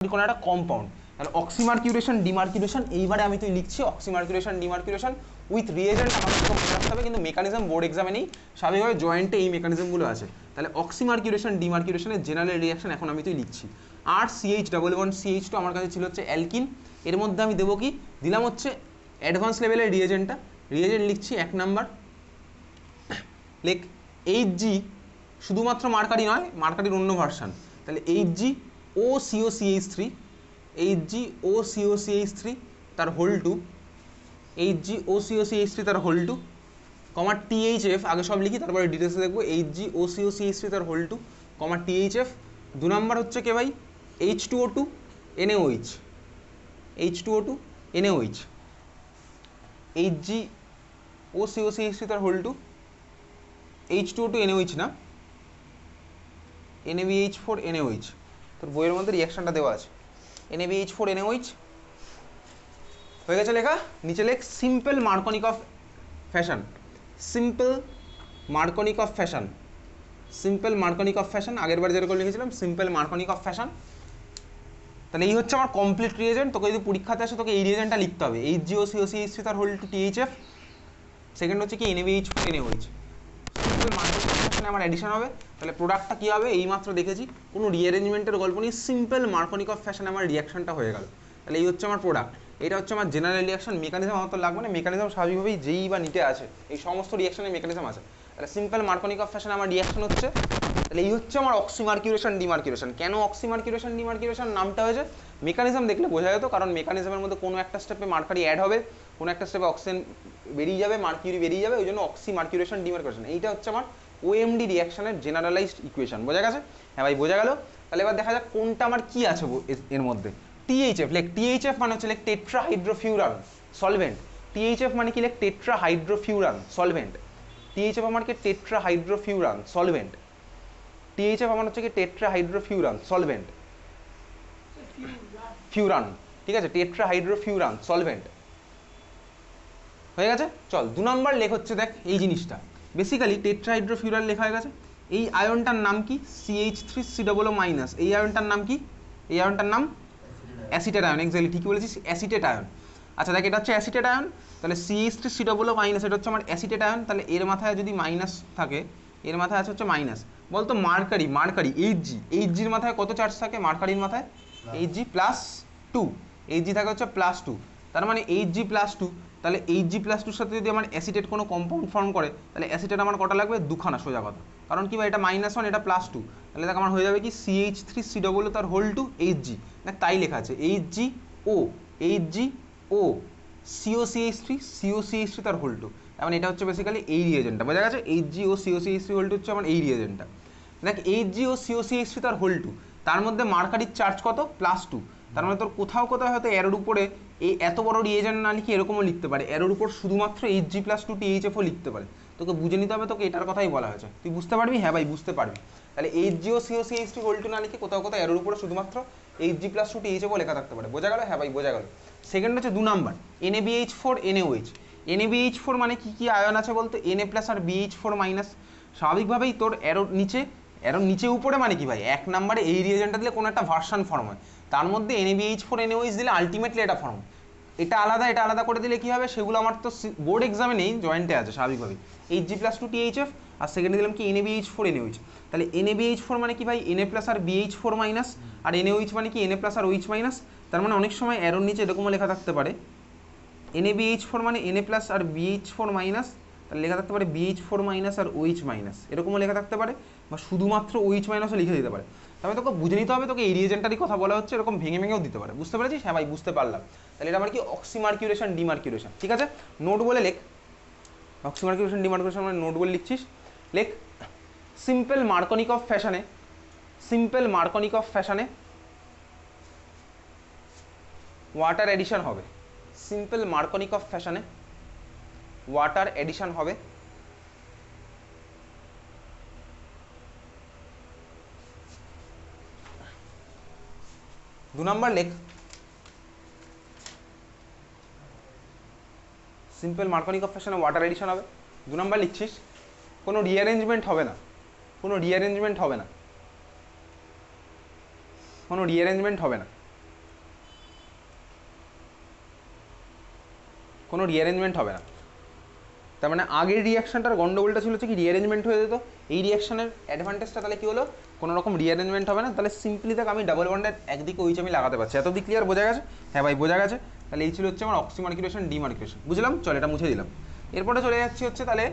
কোনো একটা কম্পাউন্ড, তাহলে অক্সিমার্কিউরেশন ডিমার্কিউরেশন এইবারে আমি তুই লিখছি অক্সিমার্কিউরেশন ডিমার্কিউরেশন উইথ রিয়েজেন্ট আমাদের মনে রাখতে হবে, কিন্তু মেকানিজম বোর্ড এক্সামে নেই, স্বাভাবিকভাবে জয়েন্টে এই মেকানিজমগুলো আছে। তাহলে অক্সিমার্কিউরেশন ডিমার্কিউরেশনের জেনারেল রিয়াকশন এখন আমি তুই লিখছি। আর CH ডবল বন্ড CH2 আমার কাছে ছিল হচ্ছে অ্যালকিন, এর মধ্যে আমি দেবো কি দিলাম হচ্ছে অ্যাডভান্স লেভেলের রিয়েজেন্টটা, রিয়েজেন্ট লিখছি 1 নাম্বার লেখ HG, শুধুমাত্র মার্কারি নয়, মার্কারির অন্য ভার্সান, তাহলে HG OCOCH3, HG OCOCH3 তার হোল টু, HG OCOCH3 তার হোল টু, কমা THF, আগে সব লিখি তারপরে ডিটেলসে দেখবো, HG OCOCH3 তার whole two, comma THF। 2 number হচ্ছে কে ভাই H2O2 NaOH, H2O2 NaOH, HG OCOCH3 তার হোল টু, H2O2 NaOH না NaBH4 NaOH, তোর বইয়ের মধ্যে রিয়াকশনটা দেওয়া আছে, NaBH4 NaOH হয়ে গেছে লেখা। নিচে লেখ simple Markovnikov of fashion, simple Markovnikov of fashion, simple Markovnikov of fashion, আগের বার যেরকম লিখেছিলাম সিম্পল মার্কনিক অফ ফ্যাশন। তাহলে এই হচ্ছে আমার কমপ্লিট রিয়েজেন্ট। তোকে যদি পরীক্ষাতে আসে তোকে এই রিয়েজেন্টটা লিখতে হবে, HgOCOCH3 তার হোল টু THF, সেকেন্ড হচ্ছে কি NaBH4 NaOH, simple Markovnikov of ফ্যাশনে আমার অ্যাডিশন হবে। তাহলে প্রোডাক্টটা কী হবে এই মাত্র দেখেছি, কোনো রিঅ্যারেঞ্জমেন্টের গল্প নেই, সিম্পল মার্কনিক অফ ফ্যাশনে আমার রিয়াকশনটা হয়ে গেল। তাহলে এই হচ্ছে আমার প্রোডাক্ট, এটা হচ্ছে আমার জেনারেল রিয়াকশন। মেকানিজম আমার তো লাগবে না, মেকানিজম স্বাভাবিকভাবেই যেই বা নিটে আছে, এই সমস্ত রিয়াকশনের মেকানিজম আছে। তাহলে সিম্পল মার্কনিক অফ ফ্যাশনে আমার রিয়াকশন হচ্ছে, তাহলে এই হচ্ছে আমার অক্সিমার্কিউরেশন ডিমার্কিউরেশন। কেন অক্সিমার্কিউরেশন ডিমার্কিউরেশন নামটা হয়েছে, মেকানিজম দেখলে বোঝা যেত, কারণ মেকানিজমের মধ্যে কোনো একটা স্টেপে মার্কারি অ্যাড হবে, কোনো একটা স্টেপে অক্সিজেন বেরিয়ে যাবে, মার্কিউরি বেরিয়ে যাবে, ওই জন্য অক্সিমার্কিউরেশন ডিমার্কিউরেশন। এইটা হচ্ছে আমার OMD রিয়াকশনের জেনারেলাইজড ইকুয়েশন। বোঝা গেছে? হ্যাঁ ভাই বোঝা গেল। তাহলে এবার দেখা যাক কোনটা আমার কি আছে এর মধ্যে। THF লেখ, THF মানে হচ্ছে লেখ টেট্রাহাইড্রোফিউরান সলভেন্ট। THF মানে কি লেখ টেট্রাহাইড্রোফিউরান সলভেন্ট। THF আমার কি টেট্রাহাইড্রোফিউরান সলভেন্ট। THF আমার হচ্ছে কি টেট্রাহাইড্রোফিউরান সলভেন্ট, ফিউরান, ঠিক আছে, টেট্রাহাইড্রোফিউরান সলভেন্ট হয়ে গেছে। চল 2 নাম্বার লেখ হচ্ছে দেখ এই জিনিসটা, বেসিক্যালি টেট্রাহাইড্রোফিউরান লেখা হয়ে গেছে। এই আয়নটার নাম কি CH3COO-। এই আয়নটার নাম কি, এই আয়নটার নাম অ্যাসিটেট আয়ন। এক্স্যাক্টলি ঠিকই বলেছিস, অ্যাসিটেট আয়ন। আচ্ছা দেখ এটা হচ্ছে অ্যাসিটেট আয়ন, তাহলে CH3COO-, এটা হচ্ছে আমার অ্যাসিটেট আয়ন। তাহলে এর মাথায় যদি মাইনাস থাকে, এর মাথায় আছে হচ্ছে মাইনাস, বলতো মার্কারি, মার্কারি HG, HGর মাথায় কত চার্জ থাকে, মার্কারির মাথায় Hg+2, Hg থাকে হচ্ছে +2, তার মানে Hg+2, তাহলে Hg+2-র সাথে যদি আমার অ্যাসিটেট কোনো কম্পাউন্ড ফর্ম করে, তাহলে অ্যাসিটেট আমার কটা লাগবে, দুখানা, সোজা কথা। কারণ কি ভাই এটা -1 এটা +2, তাহলে দেখ আমার হয়ে যাবে কি CH3COO তার হোল টু Hg, দেখ তাই লেখা আছে HgO, HgO COCH3 তার হোল টু, তার মানে এটা হচ্ছে বেসিক্যালি এই রিয়েজেন্টটা। বোঝা গেছে? HgO COCH3 হোল টু হচ্ছে আমার এই রিয়েজেন্টটা। দেখ HgO COCH3 তার হোল টু, তার মধ্যে মার্কারির চার্জ কত, +2, তার মানে তোর কোথাও কোথাও হয়তো এরোর উপরে এই এত বড় রিয়েজেন্ট না লিখে এরকমও লিখতে পারে, এরোর উপর শুধুমাত্র Hg+2 THFও লিখতে পারে। তোকে বুঝে নিতে হবে, তোকে এটার কথাই বলা হয়েছে, তুই বুঝতে পারবি? হ্যাঁ ভাই বুঝতে পারবি। তাহলে HgO COCH3 হোল টু না লিখে কোথাও কোথাও এরোর উপরে শুধুমাত্র Hg+2 THFও লেখা থাকতে পারে। বোঝা গেল? হ্যাঁ ভাই বোঝা গেল। সেকেন্ড হচ্ছে 2 নাম্বার NaBH4 NaOH। NaBH4 মানে কি কি আয়ন আছে বলতে, Na+ আর BH4-। স্বাভাবিকভাবেই তোর এরোর নিচে উপরে মানে কি ভাই, 1 নাম্বারে এই রিয়েজেন্টটা দিলে কোনো একটা ভার্সন ফর্ম হয়, তার মধ্যে NaBH4 NaOH দিলে আলটিমেটলি এটা ফর্ম। এটা আলাদা করে দিলে কি হবে, সেগুলো আমার তো বোর্ড এক্সামে নেই, জয়েন্টে আছে স্বাভাবিকভাবেই, Hg+2 THF, আর সেকেন্ডে দিলাম কি NaBH4 NaOH। তাহলে NaBH4 মানে কি ভাই Na+ আর BH4-, আর NaOH মানে কি Na+ আর OH-। তার মানে অনেক সময় এরোর নিচে এরকমও লেখা থাকতে পারে NaBH4 মানে Na+ আর BH4-, তাহলে লেখা থাকতে পারে BH4- আর OH-, এরকমও লেখা থাকতে পারে, বা শুধুমাত্র OH- লিখে দিতে পারে। তবে তোকে বুঝে নিতে হবে, তোকে এই রিয়েজেন্টারই কথা বলা হচ্ছে, এরকম ভেঙে ভেঙেও দিতে পারে। বুঝতে পেরেছিস? হ্যাঁ ভাই বুঝতে পারলাম। তাহলে এটা আমার কি অক্সিমার্কিউরেশন ডিমার্কিউরেশন, ঠিক আছে। নোট বলে লেখ, অক্সিমার্কিউরেশন ডিমার্কিউরেশন মানে নোট বলে লিখছিস, লেখ সিম্পল মার্কনিক অফ ফ্যাশনে, সিম্পল মার্কনিক অফ ফ্যাশনে ওয়াটার এডিশন হবে, সিম্পল মার্কনিক অফ ফ্যাশনে ওয়াটার এডিশন হবে। দু নাম্বার লেখ সিম্পল মার্কনিক অফ ফ্যাশনে ওয়াটার এডিশন হবে। 2 নাম্বার লিখছিস কোনো রিঅ্যারেঞ্জমেন্ট হবে না, কোনো রিঅ্যারেঞ্জমেন্ট হবে না, কোনো রিঅ্যারেঞ্জমেন্ট হবে না। কোনো রিঅ্যারেঞ্জমেন্ট হবে না। তার মানে আগের রিয়াকশনটার গন্ডগোলটা ছিল হচ্ছে কি রিঅ্যারেঞ্জমেন্ট হয়ে যেত, এই রিয়াকশনের অ্যাডভান্টেজটা তাহলে কী হলো, কোনো রকম রিঅ্যারেঞ্জমেন্ট হবে না। তাহলে সিম্পলি দেখ আমি ডাবল বন্ডের একদিকে ওইচ আমি লাগাতে পারছি। এত দিক ক্লিয়ার, বোঝা গেছে? হ্যাঁ ভাই বোঝা গেছে। তাহলে এই ছিল হচ্ছে আমার অক্সিমার্কুলেশন ডিমার্কুলেশন, বুঝলাম। চল এটা মুছে দিলাম। এরপরে চলে যাচ্ছি হচ্ছে তাহলে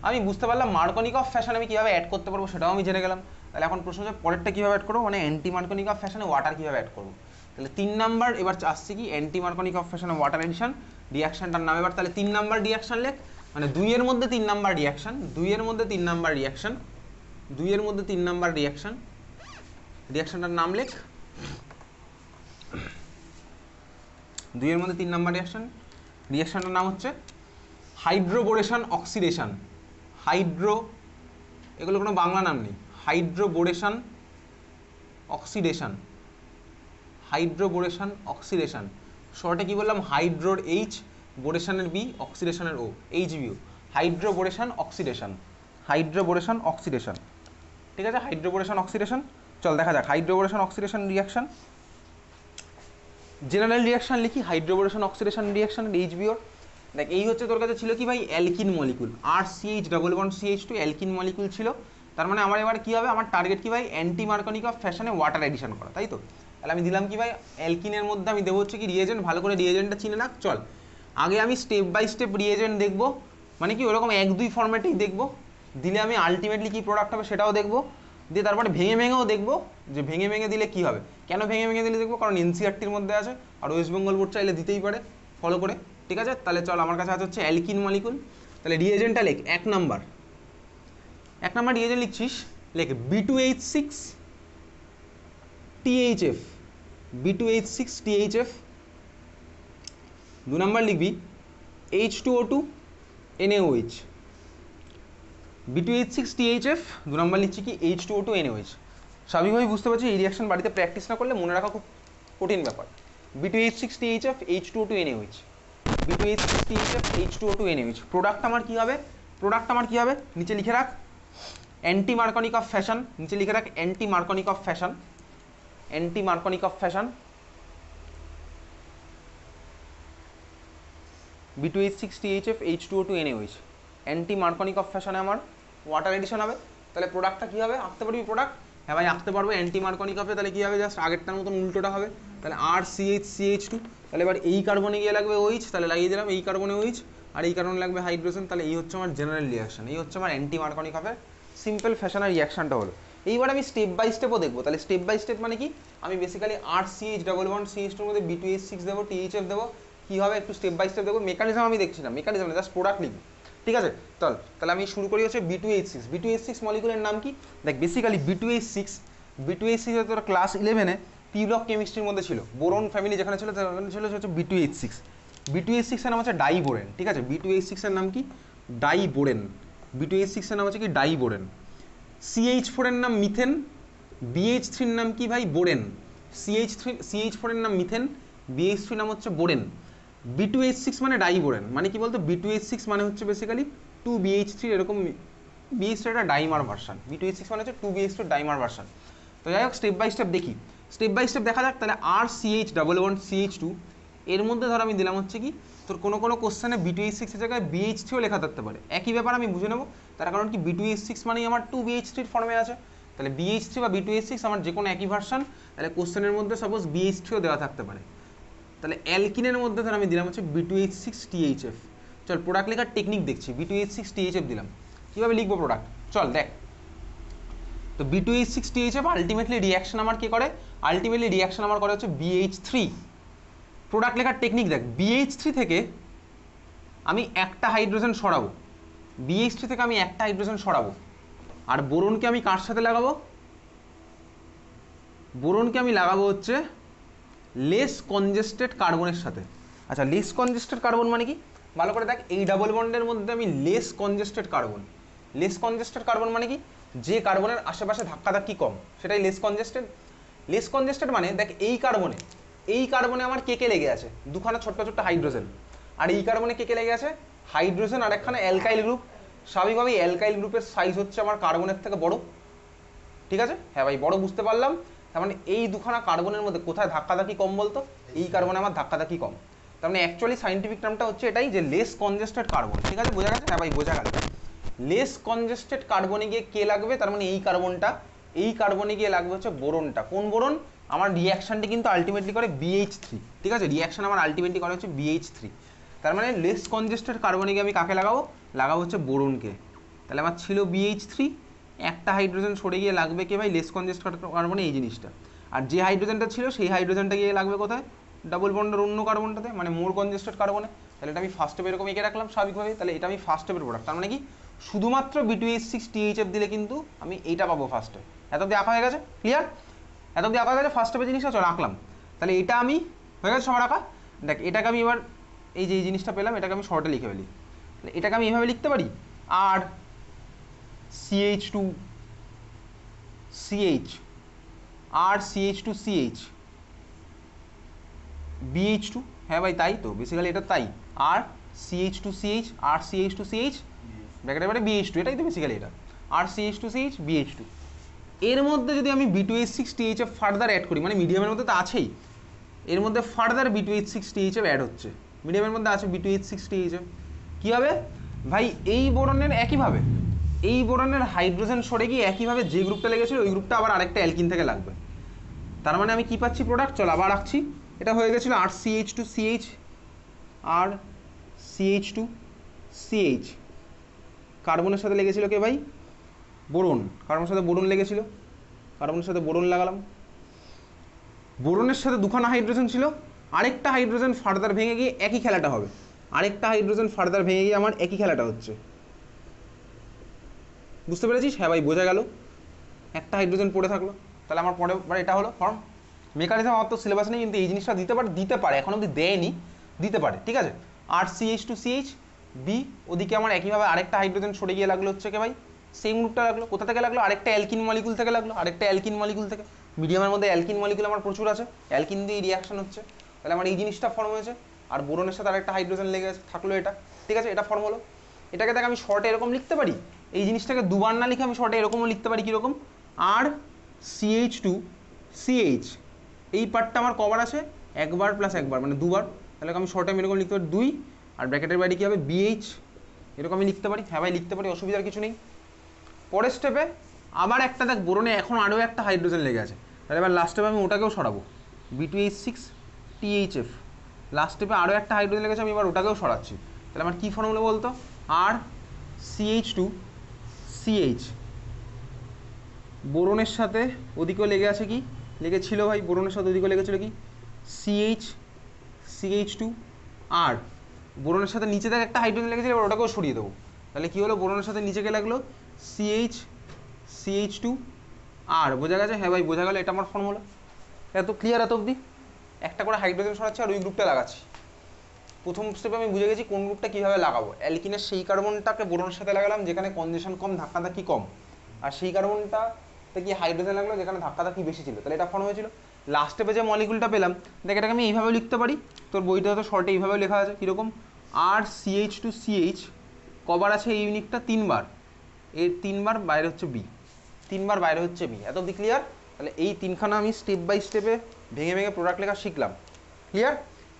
আমি বুঝতে পারলাম মার্কনিক অফ ফ্যাশন আমি কীভাবে অ্যাড করতে পারবো সেটাও আমি জেনে গেলাম। তাহলে এখন প্রশ্ন হচ্ছে পরেরটা কীভাবে অ্যাড করবো, মানে অ্যান্টি মার্কনিক অফ ফ্যাশনে ওয়াটার কীভাবে অ্যাড করবো। তাহলে 3 নাম্বার এবার আসছে কি অ্যান্টি মার্কনিক অফ ফ্যাশনে ওয়াটার এডিশন, রিয়াকশনটার নাম এবার তাহলে 3 নাম্বার রিয়াকশন লেখ, মানে 2 এর মধ্যে 3 নাম্বার রিয়াকশন, 2 এর মধ্যে 3 নাম্বার রিয়াকশন, 2 এর মধ্যে 3 নাম্বার রিয়াকশন, রিয়াকশনটার নাম লেখ। 2 এর মধ্যে 3 নাম্বার রিয়াকশন, রিয়াকশনটার নাম হচ্ছে হাইড্রোবোরেশন অক্সিডেশন। হাইড্রো, এগুলো কোনো বাংলা নাম নেই, হাইড্রোবোরেশন অক্সিডেশন, হাইড্রোবোরেশন অক্সিডেশন। শর্টে কি বললাম, হাইড্রোর এইচ, বোরেশনের বি, অক্সিডেশনের O, H BO, hydroboration oxidation, hydroboration oxidation. ঠিক আছে, হাইড্রোবোরেশন অক্সিডেশন। চল দেখা যাক hydroboration oxidation reaction. General reaction লিখি, হাইড্রোবোরেশন অক্সিডেশন রিয়াকশন এইচ বিওর। দেখ এই হচ্ছে তোর কাছে ছিল কি ভাই অ্যালকিন মলিকুল, আর CH double bond CH two alkene molecule ছিল। তার মানে আমার এবার কী হবে, আমার টার্গেট কি ভাই অ্যান্টি মার্কনিক অফ ফ্যাশনে ওয়াটার এডিশন করা, তাই তো। তাহলে আমি দিলাম কি ভাই অ্যালকিনের মধ্যে আমি দেবো হচ্ছে কি রিয়েজেন্ট, ভালো করে রিয়েজেন্টটা চিনে রাখ। চল আগে আমি স্টেপ বাই স্টেপ রিয়েজেন্ট দেখবো, মানে কি ওরকম 1-2 ফর্ম্যাটেই দেখবো, দিলে আমি আলটিমেটলি কী প্রোডাক্ট হবে সেটাও দেখবো, দিয়ে তারপরে ভেঙে ভেঙেও দেখবো যে ভেঙে ভেঙে দিলে কী হবে। কেন ভেঙে ভেঙে দিলে দেখবো, কারণ এনসিআরটির মধ্যে আছে, আর ওয়েস্ট বেঙ্গল বোর্ড চাইলে দিতেই পারে ফলো করে। ঠিক আছে, তাহলে চল আমার কাছে আছে হচ্ছে অ্যালকিন মলিকুল। তাহলে রিয়েজেন্টটা লেখ, 1 নাম্বার রিয়েজেন্ট লিখছিস, লেখ B2H6 THF, B2H6 THF। 2 number লিখবি H2O2 NaOH, B2H6 THF। 2 number লিখছি কি H2O2 NaOH। স্বাভাবিকভাবে বুঝতে পারছি এই রিয়াকশন বাড়িতে প্র্যাকটিস না করলে মনে রাখা খুব কঠিন ব্যাপার। B2H6 THF H2O2 NaOH, B2H6 THF H2O2 NaOH। Product আমার কি হবে, প্রোডাক্ট আমার কি হবে নিচে লিখে রাখ, অ্যান্টি মার্কনিক অফ ফ্যাশন, নিচে লিখে রাখ anti Markovnikov of fashion, anti Markovnikov of fashion, B2H6 THF H2O2 NaOH। Anti Markovnikov of ফ্যাশনে আমার ওয়াটার এডিশন হবে। তাহলে প্রোডাক্টটা কী হবে, আঁকতে পারবি প্রোডাক্ট? হ্যাঁ ভাই আঁকতে পারবো। অ্যান্টি মার্কনিক হবে, তাহলে কী হবে, জাস্ট আগেরটার মতন উল্টোটা হবে। তাহলে RCH CH2, তাহলে এবার এই কার্বনে গিয়ে লাগবে OH, তাহলে লাগিয়ে দিলাম এই কার্বনে OH, আর এই কার্বনে লাগবে হাইড্রোজেন। তাহলে এই হচ্ছে আমার জেনারেল রিয়াকশন, এই হচ্ছে আমার অ্যান্টি মার্কনিক হবে সিম্পল ফ্যাশনের রিয়াকশনটা হলো। এইবার আমি স্টেপ বাই স্টেপও দেখবো। তাহলে স্টেপ বাই স্টেপ মানে কি, আমি basically RCH double bond CH2 এর মধ্যে B2H6 দেবো, THF দেবো, কী হবে একটু স্টেপ বাই স্টেপ দেখবো। মেকানিজম আমি দেখছি না, মেকানিজম জাস্ট প্রোডাক্ট লিখবো। ঠিক আছে, চল তাহলে আমি শুরু করি হচ্ছে B2H6। B2H6 মলিকুলের নাম কি, দেখ বেসিক্যালি B2H6 তোর ক্লাস 11-এ পি ব্লক কেমিস্ট্রির মধ্যে ছিল, বোরন ফ্যামিলি যেখানে ছিল সেখানে ছিল হচ্ছে B2H6। B2H6 এর নাম হচ্ছে ডাইবোরেন। ঠিক আছে, B2H6 এর নাম কি ডাইবোরেন, B2H6 এর নাম হচ্ছে কি ডাইবোরেন। CH4 এর নাম মিথেন, BH3 এর নাম কি ভাই বোরেন। CH4 এর নাম মিথেন, BH3 নাম হচ্ছে বোরেন। B2H6 মানে ডাইবোরেন, মানে কি বলতো B2H6 মানে হচ্ছে বেসিক্যালি 2BH3 এরকম, BH3 একটা ডাইমার ভার্সন, B2H6 মানে হচ্ছে 2BH3 ডাইমার ভার্সন। তো যাই হোক স্টেপ বাই স্টেপ দেখি, স্টেপ বাই স্টেপ দেখা যাক। তাহলে RCH ডবল বন্ড CH2 এর মধ্যে ধর আমি দিলাম হচ্ছে কি তোর কোনো কোশ্চেনে B2H6 এর জায়গায় BH3ও লেখা থাকতে পারে, একই ব্যাপার আমি বুঝে নেবো। তার কারণ কি B2H6 মানেই আমার 2BH3 ফর্মে আছে, তাহলে BH3 বা B2H6 আমার যে কোনো একই ভার্সন। তাহলে কোশ্চেনের মধ্যে সাপোজ BH3ও দেওয়া থাকতে পারে। তাহলে অ্যালকিনের মধ্যে ধর আমি দিলাম হচ্ছে B2H6 THF। চল প্রোডাক্ট লেখার টেকনিক দেখছি, B2H6 THF দিলাম, কীভাবে লিখবো প্রোডাক্ট চল দেখ। তো B2H6 THF আলটিমেটলি রিয়াকশন আমার কী করে, আলটিমেটলি রিয়াকশন আমার করে হচ্ছে BH3। প্রোডাক্ট লেখার টেকনিক দেখ, BH3 থেকে আমি একটা হাইড্রোজেন সরাবো, BH3 থেকে আমি একটা হাইড্রোজেন সরাবো, আর বোরনকে আমি কার সাথে লাগাবো, বোরনকে আমি লাগাবো হচ্ছে লেস কনজেস্টেড কার্বনের সাথে। আচ্ছা লেস কনজেস্টেড কার্বন মানে কি, ভালো করে দেখ, এই ডাবল বন্ডের মধ্যে আমি less congested carbon, less congested carbon মানে কি, যে কার্বনের আশেপাশে ধাক্কাধাক্কি কম সেটাই লেস কনজেস্টেড। লেস কনজেস্টেড মানে দেখ এই কার্বনে আমার কে কে লেগে আছে, দুখানা ছোট্ট ছোট্ট হাইড্রোজেন, আর এই কার্বনে কে কে লেগে আছে হাইড্রোজেন আর একখানা অ্যালকাইল গ্রুপ। স্বাভাবিকভাবেই অ্যালকাইল গ্রুপের সাইজ হচ্ছে আমার কার্বনের থেকে বড়। ঠিক আছে, হ্যাঁ ভাই বড় বুঝতে পারলাম। তার মানে এই দুখানা কার্বনের মধ্যে কোথায় ধাক্কাধাক্কি কম বলতো, এই কার্বনে আমার ধাক্কাধাক্কি কম। তার মানে অ্যাকচুয়ালি সাইন্টিফিক টার্মটা হচ্ছে এটাই যে লেস কনজেস্টেড কার্বন, ঠিক আছে, বোঝা গেছে? হ্যাঁ ভাই বোঝা গেল। লেস কনজেস্টেড কার্বনে গিয়ে কে লাগবে, তার মানে এই কার্বনটা, এই কার্বনে গিয়ে লাগবে হচ্ছে বোরনটা। কোন বোরন? আমার রিয়াকশনটি কিন্তু আলটিমেটলি করে BH3, ঠিক আছে, রিয়াকশন আমার আলটিমেটলি করে হচ্ছে BH3। তার মানে লেস কনজেস্টেড কার্বনে গিয়ে আমি কাকে লাগাবো? লাগাবো হচ্ছে বোরনকে। তাহলে আমার ছিল BH3, একটা হাইড্রোজেন সরে গিয়ে লাগবে কে ভাই? লেস কনজেস্টেড কার্বনে এই জিনিসটা। আর যে হাইড্রোজেনটা ছিল সেই হাইড্রোজেনটা গিয়ে লাগবে কোথায়? ডাবল বন্ডের অন্য কার্বনটাতে, মানে মোর কনজেস্টেড কার্বনে। তাহলে এটা আমি ফার্স্ট স্টেপে এরকম এঁকে রাখলাম স্বাভাবিকভাবে। তাহলে এটা আমি ফার্স্ট স্টেপের প্রোডাক্ট। তার মানে কি শুধুমাত্র B2H6 THF দিলে কিন্তু আমি এইটা পাবো ফার্স্টে। এত অব্দি আঁকা হয়ে গেছে? ক্লিয়ার? এত অব্দি আঁকা হয়ে গেছে? ফার্স্ট স্টেপের জিনিসটা চলো আঁকলাম। তাহলে এটা আমি হয়ে গেছে সবার আঁকা। দেখ এটাকে আমি এবার এই যে এই জিনিসটা পেলাম এটাকে আমি শর্টে লিখে ফেলি। তাহলে এটাকে আমি এইভাবে লিখতে পারি, আর CH2 CH, আর CH2 CH, BH2, হ্যাঁ ভাই তাই তো, বেসিক্যালি এটা তাই। আর CH2 CH, আর CH2 CH, ব্র্যাকেটের বাইরে BH2, এটাই তো বেসিক্যালি এটা। আর CH2 CH, BH2। এর মধ্যে যদি আমি B2H6 THF ফার্দার অ্যাড করি, মানে মিডিয়ামের মধ্যে তো আছেই, এর মধ্যে ফার্দার B2H6 THF অ্যাড হচ্ছে, মিডিয়ামের মধ্যে আছে B2H6 THF। কী হবে ভাই? এই বোরনের একইভাবে, এই বোরনের হাইড্রোজেন সরে গিয়ে একইভাবে যে গ্রুপটা লেগেছিল ওই গ্রুপটা আবার আরেকটা অ্যালকিন থেকে লাগবে। তার মানে আমি কি পাচ্ছি প্রোডাক্ট? চল আবার রাখছি। এটা হয়ে গেছিলো আর CH2 CH, আর CH2 CH, কার্বনের সাথে লেগেছিল কে ভাই? বোরন। কার্বনের সাথে বোরন লেগেছিল, কার্বনের সাথে বোরন লাগালাম। বোরনের সাথে দুখানা হাইড্রোজেন ছিল, আরেকটা হাইড্রোজেন ফার্দার ভেঙে গিয়ে একই খেলাটা হবে, আরেকটা হাইড্রোজেন ফার্দার ভেঙে গিয়ে আমার একই খেলাটা হচ্ছে। বুঝতে পেরেছিস? হ্যাঁ ভাই বোঝা গেল। একটা হাইড্রোজেন পড়ে থাকলো, তাহলে আমার পরে এটা হলো ফর্ম। মেকানিজম আমার তো সিলেবাস নেই, কিন্তু এই জিনিসটা দিতে পারে এখন অব্দি দেয়নি, দিতে পারে, ঠিক আছে। আর CH2 CH B, ওদিকে আমার একইভাবে আরেকটা হাইড্রোজেন সরে গিয়ে লাগলো হচ্ছে কে ভাই? সেম গ্রুপটা লাগলো। কোথা থেকে লাগলো? আরেকটা অ্যালকিন মলিকুল থেকে লাগলো, আরেকটা অ্যালকিন মলিকুল থেকে। মিডিয়ামের মধ্যে অ্যালকিন মলিকুল আমার প্রচুর আছে, অ্যালকিন দিয়ে রিয়াকশন হচ্ছে, তাহলে আমার এই জিনিসটা ফর্ম হয়েছে। আর বোরনের সাথে আরেকটা হাইড্রোজেন লেগে থাকলো, এটা ঠিক আছে, এটা ফর্ম হলো। এটাকে দেখ আমি শর্টে এরকম লিখতে পারি, এই জিনিসটাকে দুবার না লিখে আমি শর্টে এরকমও লিখতে পারি। কীরকম? আর CH2 CH, এই পার্টটা আমার কবার আছে? একবার প্লাস একবার, মানে দুবার। তাহলে আমি শর্টে আমি এরকম লিখতে পারি 2, আর ব্র্যাকেটের বাইরে কী হবে? BH, এরকম আমি লিখতে পারি। হ্যাঁ ভাই লিখতে পারি, অসুবিধার কিছু নেই। পরের স্টেপে আবার একটা দেখ বোরনে এখন আরও একটা হাইড্রোজেন লেগে আছে, তাহলে এবার লাস্ট স্টেপে আমি ওটাকেও সরাবো, B2H6 THF, লাস্ট স্টেপে আরও একটা হাইড্রোজেন লেগেছে, আমি এবার ওটাকেও সরাচ্ছি। তাহলে আমার কী ফর্মুলা বলতো? আর CH2 CH, বোরনের সাথে ওদিকেও লেগে আছে কি? লেগেছিল ভাই, বোরনের সাথে ওদিকেও লেগেছিল কি? CH CH2, আর বোরনের সাথে নিচে দেখ একটা হাইড্রোজেন লেগেছিল, এবার ওটাকেও সরিয়ে দেবো। তাহলে কী হলো? বোরনের সাথে নিচে কে লাগলো? CH CH2, আর বোঝা গেছে? হ্যাঁ ভাই বোঝা গেল, এটা আমার ফর্মুলা। এত ক্লিয়ার এত অবধি? একটা করে হাইড্রোজেন সরাচ্ছি আর ওই গ্রুপটা লাগাচ্ছি। প্রথম স্টেপে আমি বুঝে গেছি কোন গ্রুপটা কীভাবে লাগাবো। অ্যালকিনের সেই কার্বনটাকে বোরনের সাথে লাগালাম যেখানে কনজেশন কম, ধাক্কাধাক্কি কম, আর সেই কার্বনটাতে কি হাইড্রোজেন লাগলো যেখানে ধাক্কাধাক্কি বেশি ছিল, তাহলে এটা ফর্ম হয়েছিল। লাস্ট স্টেপে যে মলিকুলটা পেলাম, দেখ এটাকে আমি এইভাবেও লিখতে পারি, তোর বইটা হয়তো শর্টে এইভাবেও লেখা আছে। কীরকম? আর CH2 CH, কবার আছে এই ইউনিটটা? 3 বার, এর 3 বার বাইরে হচ্ছে B, 3 বার বাইরে হচ্ছে B। এত অবধি ক্লিয়ার? তাহলে এই তিনখানা আমি স্টেপ বাই স্টেপে ভেঙে ভেঙে প্রোডাক্ট লেখা শিখলাম। ক্লিয়ার?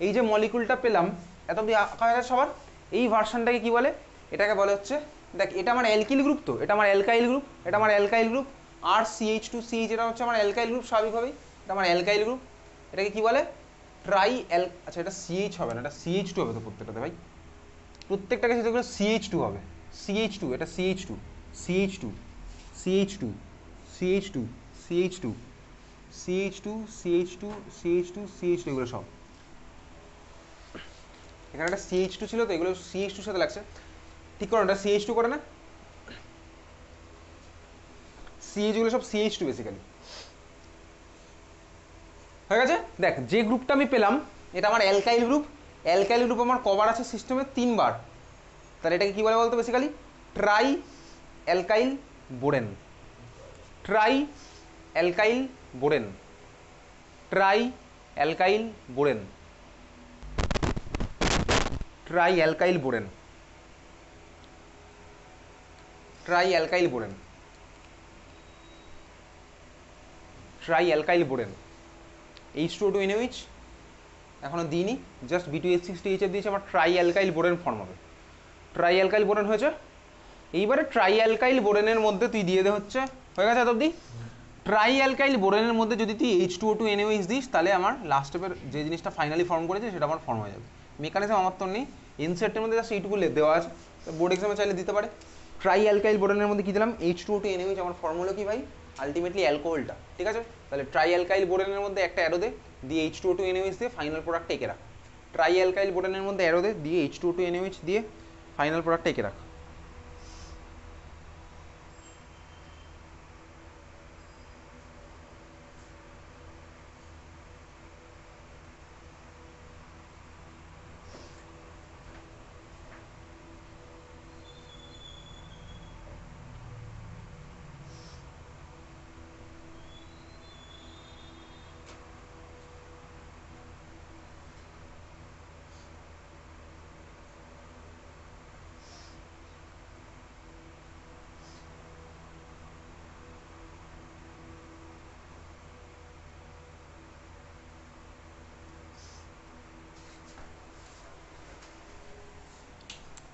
এই যে মলিকুলটা পেলাম এত অবধি আঁকা হয়ে গেছে সবার? এই ভার্সনটাকে কি বলে? এটাকে বলে হচ্ছে, দেখ এটা আমার অ্যালকিল গ্রুপ, তো এটা আমার অ্যালকাইল গ্রুপ, এটা আমার অ্যালকাইল গ্রুপ। আর CH2 CH, এটা হচ্ছে আমার অ্যালকাইল গ্রুপ স্বাভাবিকভাবেই, এটা আমার অ্যালকাইল গ্রুপ। এটাকে কি বলে? আচ্ছা এটা CH হবে না, এটা CH2 হবে তো প্রত্যেকটাতে ভাই, প্রত্যেকটাকে সেগুলো CH2 হবে, CH2, এটা CH2 CH2 CH2 CH2 CH2 CH2 CH2 CH2 CH2, এগুলো সব এখানে একটা CH2 ছিল তো, এগুলো CH2 সাথে লাগছে। ঠিক করো, এটা CH2 করে না, CH গুলো সব CH2 বেসিক্যালি। হয়ে গেছে? দেখ যে গ্রুপটা আমি পেলাম এটা আমার অ্যালকাইল গ্রুপ, অ্যালকাইল গ্রুপ আমার কবার আছে সিস্টেমে? 3 বার। তাহলে এটাকে কি বলে বলতো? Basically tri alkyl borane, tri alkyl borane, tri alkyl borane, tri alkyl borane, tri alkyl borane, tri alkyl borane, H2O2 NaOH, এখনো দিইনি, জাস্ট B2H6THF দিয়েছে, আমার ট্রাই অ্যালকাইল বোরেন ফর্ম হবে। ট্রাই অ্যালকাইল বোরেন হয়েছে। এইবারে ট্রাই অ্যালকাইল বোরেনের মধ্যে তুই দিয়ে দে হচ্ছে, হয়ে গেছে এত অবধি। ট্রাই অ্যালকাইল বোরেনের মধ্যে যদি তুই H2O2 NaOH দিস, তাহলে আমার লাস্ট স্টেপের যে জিনিসটা ফাইনালি ফর্ম করেছে সেটা আমার ফর্ম হয়ে যাবে। মেকানিজম আমার তো নেই, এনসেটের মধ্যে জাস্ট এইটুকু দেওয়া আছে, বোর্ড এক্সামে চাইলে দিতে পারে। ট্রাই অ্যালকাইল বোরেনের মধ্যে কী দিলাম, H2O2 NaOH, আমার ফর্ম হলো কি ভাই, আলটিমেটলি অ্যালকোহলটা, ঠিক আছে। তাহলে ট্রাই অ্যালকাইল বোরেনের মধ্যে একটা অ্যারো দে, দিয়ে H2O2 NaOH দিয়ে ফাইনাল প্রোডাক্টটা এঁকে রাখ। ট্রাই অ্যালকাইল বোরেনের মধ্যে অ্যারো দে, দিয়ে H2O2 NaOH দিয়ে ফাইনাল প্রোডাক্টটা এঁকে রাখ।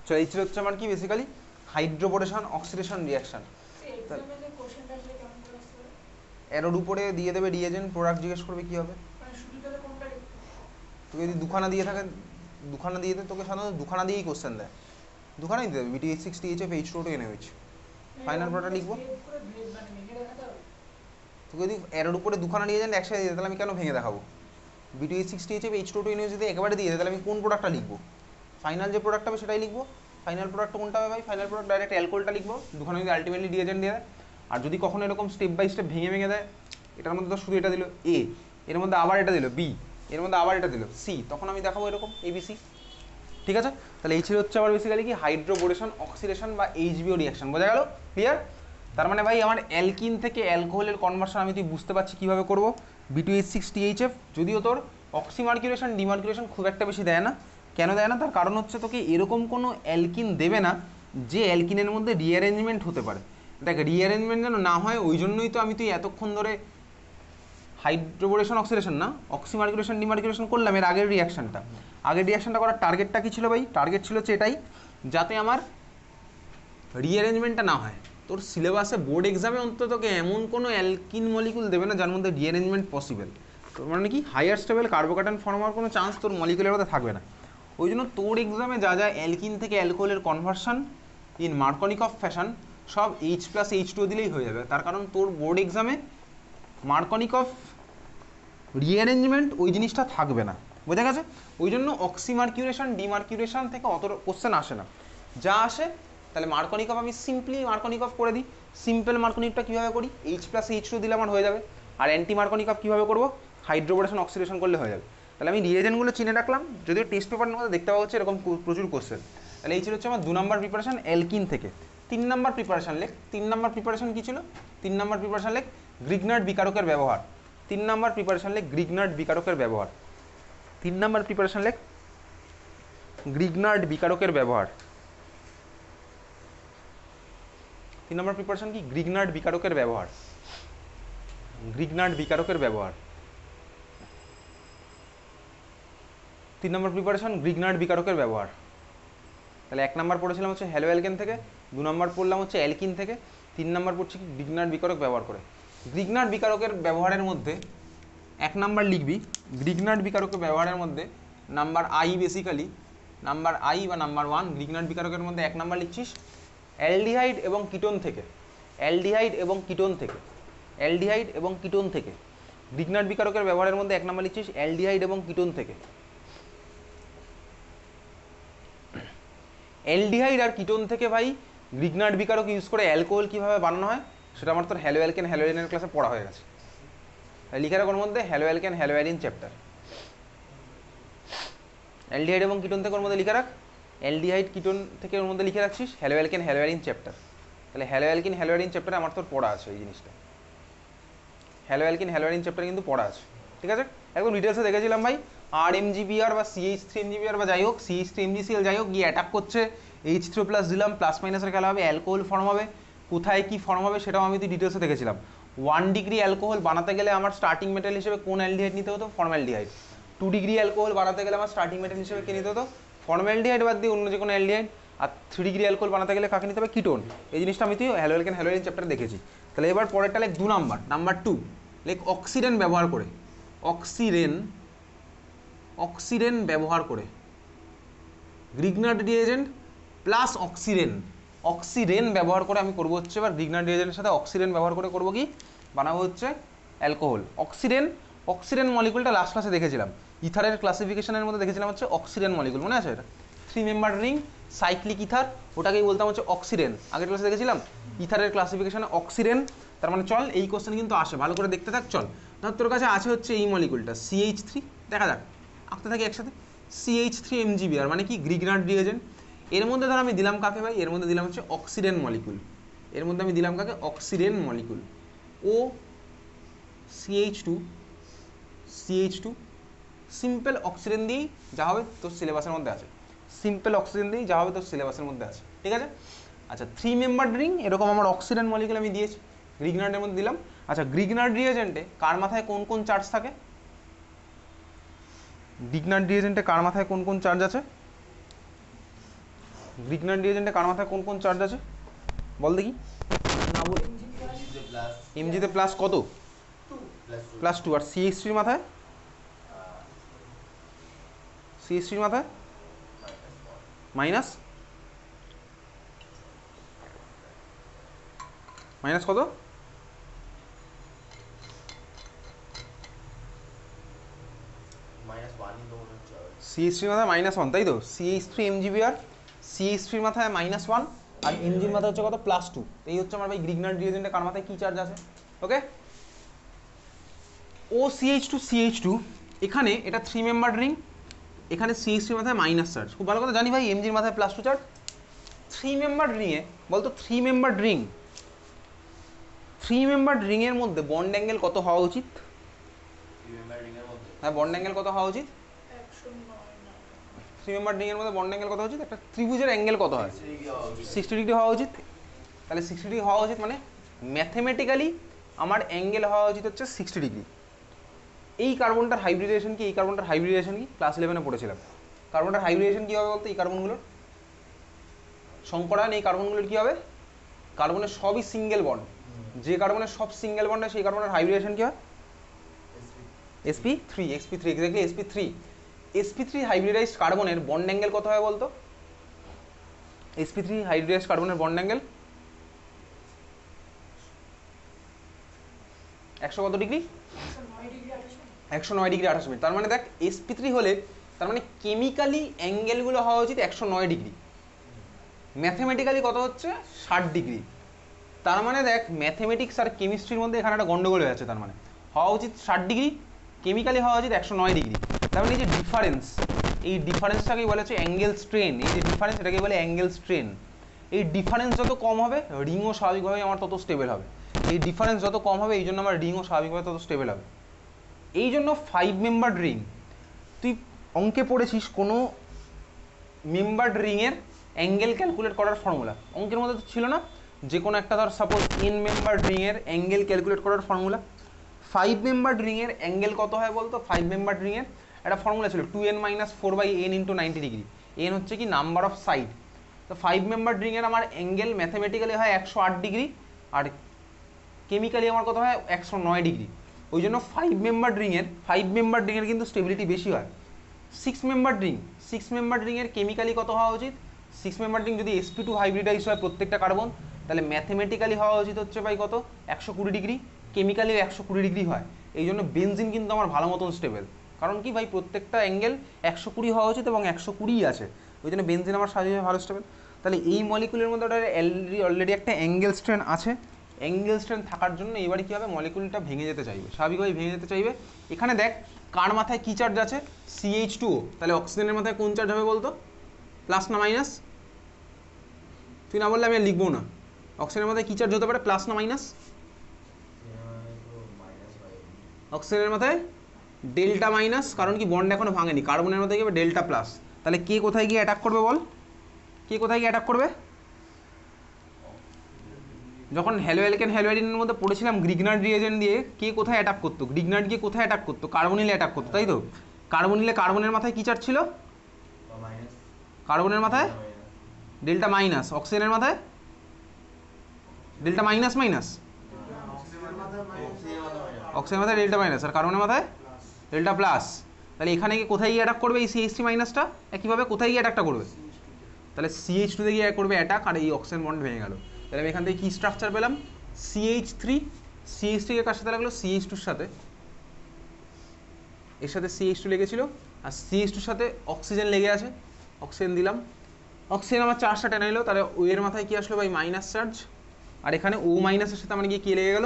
চলো এই ছিল হচ্ছে আমার কি বেসিক্যালি হাইড্রোবোরেশন অক্সিডেশন রিয়াকশন। এরোর উপরে দিয়ে দেবে রিয়েজেন্ট, প্রোডাক্ট জিজ্ঞেস করবে কি হবে। তোকে যদি দুখানা দিয়ে থাকে, দুখানা দিয়ে তোকে সাধারণত দুখানা দিয়েই কোশ্চেন দেয়, দুখানাই দিয়ে দেবে B2H6THF H2O2 NaOH, final product লিখবো। তোকে যদি এরোর উপরে দুখানা রিয়েজেন্ট একসাথে দিয়ে দেয়, তাহলে আমি কেন ভেঙে দেখাবো। B2H6THF H2O2 NaOH যদি একেবারে দিয়ে দেয়, তাহলে আমি কোন প্রোডাক্টটা লিখবো, ফাইনাল যে প্রোডাক্ট হবে সেটাই লিখবো। ফাইনাল প্রোডাক্ট কোনটা হবে ভাই, ফাইনাল প্রোডাক্ট ডাইরেক্ট অ্যালকোহলটা লিখবো, দুখানে যদি আলটিমেটলি রিয়েজেন্ট দিয়ে দেয়। আর যদি কখনো এরকম স্টেপ বাই স্টেপ ভেঙে ভেঙে দেয়, এটার মধ্যে তো শুধু এটা দিল এ, এর মধ্যে আবার এটা দিল বি, এর মধ্যে আবার এটা দিল সি, তখন আমি দেখাবো এরকম ABC, ঠিক আছে। তাহলে এই ছিল হচ্ছে আমার বেসিক্যালি কি হাইড্রোবোরেশন অক্সিডেশন বা HBO রিয়াকশন, বোঝা গেল, ক্লিয়ার। তার মানে ভাই আমার অ্যালকিন থেকে অ্যালকোহলের কনভার্সন আমি তুই বুঝতে পারছি কীভাবে করবো, B2H6THF। যদিও তোর অক্সিমার্কিউলেশন ডিমার্কিউলেশন খুব একটা বেশি দেয় না, কেন দেয় না, তার কারণ হচ্ছে তোকে এরকম কোনো অ্যালকিন দেবে না যে অ্যালকিনের মধ্যে রিঅ্যারেঞ্জমেন্ট হতে পারে। দেখ রিঅ্যারেঞ্জমেন্ট যেন না হয়, ওই জন্যই তো আমি তুই এতক্ষণ ধরে হাইড্রোবোরেশন অক্সিডেশন না অক্সিমার্কিউলেশন ডিমার্কিউলেশন করলাম। এর আগের রিয়াকশনটা করার টার্গেটটা কী ছিল ভাই, টার্গেট ছিল হচ্ছে এটাই, যাতে আমার রিঅ্যারেঞ্জমেন্টটা না হয়। তোর সিলেবাসে বোর্ড এক্সামে অন্তত তোকে এমন কোনো অ্যালকিন মলিকুল দেবে না যার মধ্যে রিঅ্যারেঞ্জমেন্ট পসিবল। তোর মানে কি হায়ার স্টেবল কার্বোকাটায়ন ফর্ম হওয়ার কোনো চান্স তোর মলিকুলের মধ্যে থাকবে না। ওই জন্য তোর এক্সামে যা যা অ্যালকিন থেকে অ্যালকোহলের কনভার্সন ইন মার্কনিকফ ফ্যাশন সব H+H2O দিলেই হয়ে যাবে। তার কারণ তোর বোর্ড এক্সামে মার্কনিকফ রিঅ্যারেঞ্জমেন্ট ওই জিনিসটা থাকবে না, বোঝা গেছে। ওই জন্য অক্সিমার্কিউলেশন ডিমার্কিউলেশন থেকে অত কোশ্চেন আসে না, যা আসে তাহলে মার্কনিকফ আমি সিম্পলি মার্কনিকফ করে দিই। সিম্পল মার্কনিকফটা কীভাবে করি, H+H2 দিলে আমার হয়ে যাবে। আর অ্যান্টি মার্কনিকফ কীভাবে করবো, হাইড্রোবোরেশন অক্সিডেশন করলে হয়ে যাবে। তাহলে আমি রিয়েজেন্টগুলো চিনে রাখলাম, যদিও টেস্ট পেপারের মধ্যে দেখতে পাওয়া হচ্ছে এরকম প্রচুর কোশ্চেন। তাহলে এই ছিল হচ্ছে আমার 2 নম্বর প্রিপারেশন অ্যালকিন থেকে। 3 নম্বর প্রিপারেশন লেখ, 3 নম্বর প্রিপারেশন কী ছিল, 3 নম্বর প্রিপারেশন লেখ গ্রিগনার্ড বিকারকের ব্যবহার। 3 নম্বর প্রিপারেশন লেখ গ্রিগনার্ড বিকারকের ব্যবহার। 3 নম্বর প্রিপারেশন লেখ গ্রিগনার্ড বিকারকের ব্যবহার। 3 নম্বর প্রিপারেশন কি, গ্রিগনার্ড বিকারকের ব্যবহার। গ্রিগনার্ড বিকারকের ব্যবহার 3 নম্বর প্রিপারেশন গ্রিগনার্ড বিকারকের ব্যবহার। তাহলে 1 নম্বর পড়েছিলাম হচ্ছে হ্যালো অ্যালকেন থেকে, 2 নম্বর পড়লাম হচ্ছে অ্যালকিন থেকে, 3 নম্বর পড়ছি কি গ্রিগনার্ড বিকারক ব্যবহার করে। গ্রিগনার্ড বিকারকের ব্যবহারের মধ্যে 1 নম্বর লিখবি, গ্রিগনার্ড বিকারকের ব্যবহারের মধ্যে number I, basically number I বা নাম্বার 1 গ্রিগনার্ড বিকারকের মধ্যে 1 নম্বর লিখছিস অ্যালডিহাইড এবং কিটোন থেকে। অ্যালডিহাইড এবং কিটোন থেকে, অ্যালডিহাইড এবং কিটোন থেকে গ্রিগনার্ড বিকারকের ব্যবহারের মধ্যে 1 নম্বর লিখছিস অ্যালডিহাইড এবং কিটোন থেকে। অ্যালডিহাইড আর কিটোন থেকে ভাই গ্রিগনার্ড বিকারক ইউজ করে অ্যালকোহল কীভাবে বানানো হয় সেটা আমার তোর হ্যালো অ্যালকেন হ্যালো অ্যালিনের ক্লাসে পড়া হয়ে গেছে। লিখে রাখ ওর মধ্যে halo alkane halo arene chapter. Aldehyde এবং কিটোন থেকে ওর মধ্যে লিখে রাখ, অ্যালডিহাইড কিটোন থেকে ওর মধ্যে লিখে রাখছিস hello alkane halo arene chapter. তাহলে হ্যালো অ্যালকিন হ্যালো অ্যালিন চ্যাপ্টারে আমার তোর পড়া আছে এই জিনিসটা, হ্যালো অ্যালকিন হ্যালো অ্যালিন চ্যাপ্টারে কিন্তু পড়া আছে, ঠিক আছে। একদম ডিটেলসে দেখেছিলাম ভাই। RMGBr বা CH3MGBr বা যাই হোক CH3MgCl যাই হোক গিয়ে অ্যাটাক করছে, H3+ দিলাম, প্লাস মাইনাসের খেলা হবে, অ্যালকোহল ফর্ম হবে, কোথায় কি ফর্ম হবে সেটাও আমি তো ডিটেলসে দেখেছিলাম। 1 ডিগ্রি অ্যালকোহল বানাতে গেলে আমার স্টার্টিং মেটেরিয়াল হিসেবে কোন অ্যালডিহাইড নিতে হতো, ফর্মালডিহাইড। 2 ডিগ্রি অ্যালকোহল বানাতে গেলে আমার স্টার্টিং মেটেরিয়াল হিসেবে কে নিতে হতো ফর্মালডিহাইড বাদ দিয়ে অন্য যে কোনো অ্যালডিহাইড, আর 3 ডিগ্রি অ্যালকোহল বানাতে গেলে কাকে নিতে হবে কিটোন। এই জিনিসটা আমি তুই হ্যালোঅ্যালকেন হ্যালোঅ্যালিন চ্যাপ্টারে দেখেছি। তাহলে এবার পরেরটা লেখ 2 নাম্বার, নাম্বার 2 লেখ অক্সিডেন্ট ব্যবহার করে, অক্সিডেন্ট ব্যবহার করে গ্রিগনার রিএজেন্ট প্লাস অক্সিডেন্ট ব্যবহার করে আমি করবো হচ্ছে এবার গ্রিগনার রিএজেন্টের সাথে অক্সিডেন্ট ব্যবহার করে করবো কি বানাবো হচ্ছে অ্যালকোহল। অক্সিডেন্ট মলিকুলটা লাস্ট ক্লাসে দেখেছিলাম, ইথারের ক্লাসিফিকেশনের মধ্যে দেখেছিলাম হচ্ছে অক্সিডেন্ট মলিকুল, মনে আছে এটা 3 মেম্বার রিং সাইক্লিক ইথার, ওটাকেই বলতাম হচ্ছে অক্সিডেন্ট। আগের ক্লাসে দেখেছিলাম ইথারের ক্লাসিফিকেশনে অক্সিডেন্ট। তার মানে চল এই কোশ্চেন কিন্তু আসে, ভালো করে দেখতে থাক। চল ধর তোর কাছে আছে হচ্ছে এই মলিকুলটা CH3, দেখা যাক আঁকতে থাকি একসাথে। CH3 MgBr মানে কি গ্রিগনার রিএজেন্ট। এর মধ্যে ধর আমি দিলাম কাকে ভাই, এর মধ্যে দিলাম হচ্ছে অক্সিডেন্ট মলিকুল, এর মধ্যে আমি দিলাম কাকে অক্সিডেন্ট মলিকুল ও CH2 সিম্পল অক্সিজেন দিয়েই যা হবে তোর সিলেবাসের মধ্যে আছে, সিম্পল অক্সিজেন দিয়েই যা হবে তোর সিলেবাসের মধ্যে আছে, ঠিক আছে। আচ্ছা 3 মেম্বার রিং এরকম আমার অক্সিডেন্ট মলিকুল আমি দিয়েছি, গ্রিগনার্ডের মধ্যে দিলাম। আচ্ছা গ্রিগনার্ড রিএজেন্টে কার মাথায় কোন কোন চার্জ থাকে, গ্রিগনার্ড রিএজেন্টে কার মাথায় কোন কোন চার্জ আছে, গ্রিগনার্ড রিএজেন্টে কার মাথায় কোন কোন চার্জ আছে বল দেখি। না বল এমজিতে প্লাস কত +2, আর CH3 এর মাথায় মাইনাস কত CH3 মাথায় -1, তাই তো CH3 MgBr, CH3 মাথায় -1 আর এমজির মাথায় হচ্ছে কত +2। এই হচ্ছে আমার ভাই গ্রিগনার্ড রিএজেন্টে কার মাথায় কি চার্জ আছে। ওকে OCH2 এখানে এটা 3 মেম্বার রিং, এখানে CH3 মাথায় মাইনাস চার্জ, খুব ভালো কথা জানি ভাই এমজির মাথায় +2 চার্জ। 3 মেম্বার রিংয়ে বলতো 3 মেম্বার রিং এর মধ্যে বন্ড অ্যাঙ্গেল কত হওয়া উচিত, হ্যাঁ বন্ড অ্যাঙ্গেল কত হওয়া উচিত 3 মেম্বার রিং এর মধ্যে বন্ড অ্যাঙ্গেল কত উচিত, একটা ত্রিভুজের অ্যাঙ্গেল কত হয় 60 ডিগ্রি হওয়া উচিত। তাহলে 60 ডিগ্রি হওয়া উচিত মানে ম্যাথমেটিক্যালি আমার অ্যাঙ্গেল হওয়া উচিত হচ্ছে 60 ডিগ্রি। এই কার্বনটার হাইব্রিডেশন কি, ক্লাস 11-এ পড়েছিলাম। কার্বনটার হাইব্রিডেশন কী হবে বলতো, এই কার্বনগুলোর সংকরায়ন, এই কার্বনগুলোর কী হবে, কার্বনের সবই সিঙ্গেল বন্ড, যে কার্বনের সব সিঙ্গেল বন্ড হয় সেই কার্বনের হাইব্রিডেশন কী হয় sp3 এক্স্যাক্টলি sp3 হাইব্রিডাইজড কার্বনের বন্ড অ্যাঙ্গেল কত হয় বলতো, sp3 হাইব্রিডাইজড কার্বনের বন্ড অ্যাঙ্গেল 100 কত ডিগ্রি 109 ডিগ্রি 28 মিনিট। তার মানে দেখ sp3 হলে তার মানে কেমিক্যালি অ্যাঙ্গেলগুলো হওয়া উচিত 109 ডিগ্রি, ম্যাথমেটিক্যালি কত হচ্ছে 60 ডিগ্রি। তার মানে দেখ ম্যাথমেটিক্স আর কেমিস্ট্রির মধ্যে এখানে একটা গন্ডগোল হয়ে যাচ্ছে, তার মানে হওয়া উচিত 60 ডিগ্রি, কেমিক্যালি হওয়া উচিত 109 ডিগ্রি। তার মানে এই যে ডিফারেন্স, এই ডিফারেন্সটাকেই বলা হচ্ছে অ্যাঙ্গেল স্ট্রেন, এই যে ডিফারেন্স এটাকে বলে অ্যাঙ্গেল স্ট্রেন। এই ডিফারেন্স যত কম হবে রিংও স্বাভাবিকভাবে আমার তত স্টেবল হবে, এই ডিফারেন্স যত কম হবে এই জন্য আমার রিংও স্বাভাবিকভাবে তত স্টেবল হবে। এই জন্য 5 মেম্বার রিং, তুই অঙ্কে পড়েছিস কোনো মেম্বার রিংয়ের অ্যাঙ্গেল ক্যালকুলেট করার ফর্মুলা, অঙ্কের মধ্যে তো ছিল না, যে কোনো একটা ধর সাপোজ n মেম্বার রিংয়ের অ্যাঙ্গেল ক্যালকুলেট করার ফর্মুলা। 5 মেম্বার রিংয়ের অ্যাঙ্গেল কত হয় বলতো, 5 মেম্বার রিংয়ের একটা ফর্মুলা ছিল 2n - 4/n × 90 ডিগ্রি, n হচ্ছে কি নাম্বার অফ সাইড। তো 5 মেম্বার রিংয়ের আমার অ্যাঙ্গেল ম্যাথমেটিক্যালি হয় 108 ডিগ্রি আর কেমিক্যালি আমার কত হয় 109 ডিগ্রি। ওই জন্য 5 মেম্বার রিংয়ের কিন্তু স্টেবিলিটি বেশি হয়। 6 মেম্বার রিংয়ের কেমিক্যালি কত হওয়া উচিত, 6 মেম্বার রিং যদি sp2 হাইব্রিডাইজ হয় প্রত্যেকটা কার্বন, তাহলে ম্যাথমেটিক্যালি হওয়া উচিত হচ্ছে ভাই কত 120 ডিগ্রি, কেমিক্যালি 120 ডিগ্রি হয়। এই জন্য বেনজিন কিন্তু আমার ভালো মতন স্টেবল, কারণ কি ভাই প্রত্যেকটা অ্যাঙ্গেল 120 হওয়া উচিত এবং 120ই আছে, ওই জন্য বেনজিন আমার স্বাভাবিকভাবে ভালো স্টেবল। তাহলে এই মলিকুলের মধ্যে ওটা অলরেডি একটা অ্যাঙ্গেল স্ট্রেন আছে, অ্যাঙ্গেল স্ট্রেন থাকার জন্য এবারে কী হবে মলিকুলটা ভেঙে যেতে চাইবে, স্বাভাবিকভাবে ভেঙে যেতে চাইবে। এখানে দেখ কার মাথায় কী চার্জ আছে CH2, তাহলে অক্সিজেনের মাথায় কোন চার্জ হবে বলতো, প্লাস না মাইনাস, তুই না বললে আমি আর লিখবো না। অক্সিজেনের মাথায় কী চার্জ হতে পারে, প্লাস না মাইনাস, অক্সিজেনের মাথায় ডেল্টা মাইনাস, কারণ কি বন্ড এখনো ভাঙেনি, কার্বনের মাথায় গিয়ে ডেল্টা প্লাস। তাহলে কে কোথায় গিয়ে অ্যাটাক করবে বল, কে কোথায় গিয়ে অ্যাটাক করবে, যখন হ্যালোঅ্যালকেন হ্যালোঅ্যালিনের মধ্যে পড়েছিলাম গ্রিগনার্ড রিএজেন্ট দিয়ে কে কোথায় অ্যাটাক করতো, গ্রিগনার্ড গিয়ে কোথায় অ্যাটাক করতো, কার্বনিলে অ্যাটাক করতো, তাই তো। কার্বনিলে কার্বনের মাথায় কি চার্জ ছিল? কার্বনের মাথায় ডেল্টা মাইনাস, অক্সিজেনের মাথায় ডেল্টা মাইনাস মাইনাস, অক্সিজেনের মাথায় ডেল্টা মাইনাস, আর কার্বনের মাথায় ডেল্টা প্লাস। তাহলে এখানে গিয়ে কোথায় গিয়ে অ্যাটাক করবে এই CH3 মাইনাসটা? একইভাবে কোথায় গিয়ে অ্যাটাকটা করবে? তাহলে CH2 তে গিয়ে করবে অ্যাটাক, আর এই অক্সিজেন বন্ড ভেঙে গেল। তাহলে আমি এখান থেকে কি স্ট্রাকচার পেলাম? CH3, CH3 এর কার সাথে লাগলো? CH2 এর সাথে, এর সাথে CH2 লেগেছিল, আর CH2 এর সাথে অক্সিজেন লেগে আছে, অক্সিজেন দিলাম, অক্সিজেন আমার চার্জটা টেনে নিল। তাহলে ও এর মাথায় কি আসলো ভাই? মাইনাস চার্জ, আর এখানে ও মাইনাসের সাথে আমার গিয়ে কি লেগে গেল?